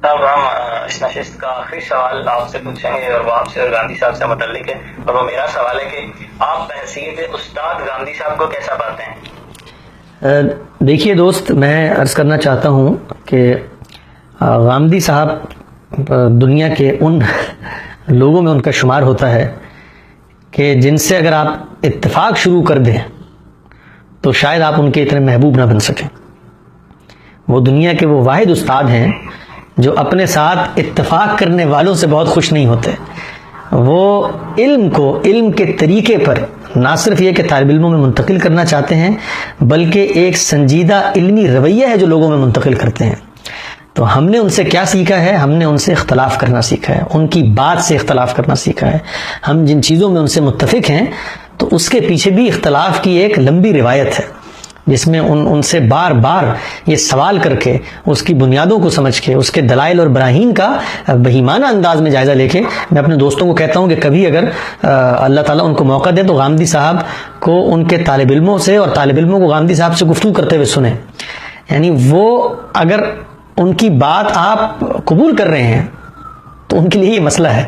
صاحب ہم اس نشست کا آخری سوال آپ سے پوچھیں گے اور وہ آپ سے اور گاندھی صاحب سے متعلق ہے، اور وہ میرا سوال ہے کہ آپ بحیثیت استاد گاندھی صاحب کو کیسا پاتے ہیں؟ دیکھیے دوست، میں عرض کرنا چاہتا ہوں کہ گاندھی صاحب دنیا کے ان لوگوں میں ان کا شمار ہوتا ہے کہ جن سے اگر آپ اتفاق شروع کر دیں تو شاید آپ ان کے اتنے محبوب نہ بن سکیں۔ وہ دنیا کے وہ واحد استاد ہیں جو اپنے ساتھ اتفاق کرنے والوں سے بہت خوش نہیں ہوتے۔ وہ علم کو علم کے طریقے پر نہ صرف یہ کہ طالب علموں میں منتقل کرنا چاہتے ہیں، بلکہ ایک سنجیدہ علمی رویہ ہے جو لوگوں میں منتقل کرتے ہیں۔ تو ہم نے ان سے کیا سیکھا ہے؟ ہم نے ان سے اختلاف کرنا سیکھا ہے، ان کی بات سے اختلاف کرنا سیکھا ہے۔ ہم جن چیزوں میں ان سے متفق ہیں تو اس کے پیچھے بھی اختلاف کی ایک لمبی روایت ہے، جس میں ان سے بار بار یہ سوال کر کے اس کی بنیادوں کو سمجھ کے اس کے دلائل اور براہین کا بہیمانہ انداز میں جائزہ لے کے میں اپنے دوستوں کو کہتا ہوں کہ کبھی اگر اللہ تعالیٰ ان کو موقع دے تو گاندھی صاحب کو ان کے طالب علموں سے اور طالب علموں کو گاندھی صاحب سے گفتگو کرتے ہوئے سنیں۔ یعنی وہ اگر ان کی بات آپ قبول کر رہے ہیں تو ان کے لیے یہ مسئلہ ہے،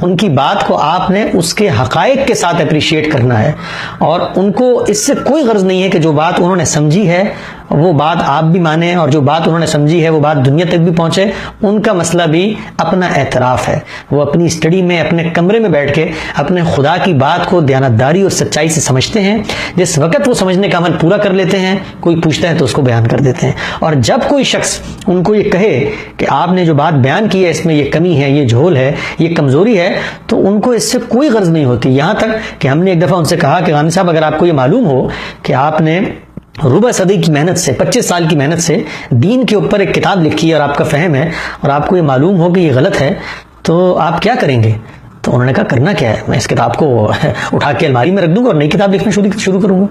ان کی بات کو آپ نے اس کے حقائق کے ساتھ اپریشیٹ کرنا ہے، اور ان کو اس سے کوئی غرض نہیں ہے کہ جو بات انہوں نے سمجھی ہے وہ بات آپ بھی مانیں، اور جو بات انہوں نے سمجھی ہے وہ بات دنیا تک بھی پہنچے۔ ان کا مسئلہ بھی اپنا اعتراف ہے، وہ اپنی اسٹڈی میں اپنے کمرے میں بیٹھ کے اپنے خدا کی بات کو دیانتداری اور سچائی سے سمجھتے ہیں۔ جس وقت وہ سمجھنے کا عمل پورا کر لیتے ہیں، کوئی پوچھتا ہے تو اس کو بیان کر دیتے ہیں، اور جب کوئی شخص ان کو یہ کہے کہ آپ نے جو بات بیان کی ہے اس میں یہ کمی ہے، یہ جھول ہے، یہ کمزوری ہے، تو ان کو اس سے کوئی غرض نہیں ہوتی۔ یہاں تک کہ ہم نے ایک دفعہ ان سے کہا کہ گاندھی صاحب، اگر آپ کو یہ معلوم ہو کہ آپ نے ربع صدی کی محنت سے 25 سال کی محنت سے دین کے اوپر ایک کتاب لکھی ہے اور آپ کا فہم ہے، اور آپ کو یہ معلوم ہو کہ یہ غلط ہے، تو آپ کیا کریں گے؟ تو انہوں نے کہا کرنا کیا ہے، میں اس کتاب کو اٹھا کے الماری میں رکھ دوں گا اور نئی کتاب لکھنا شروع کروں گا۔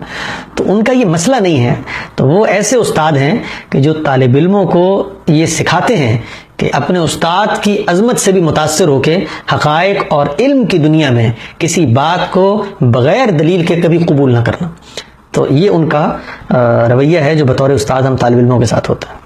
تو ان کا یہ مسئلہ نہیں ہے۔ تو وہ ایسے استاد ہیں کہ جو طالب علموں کو یہ سکھاتے ہیں کہ اپنے استاد کی عظمت سے بھی متاثر ہو کے حقائق اور علم کی دنیا میں کسی بات کو بغیر دلیل کے کبھی قبول نہ کرنا۔ تو یہ ان کا رویہ ہے جو بطور استاد ہم طالب علموں کے ساتھ ہوتا ہے۔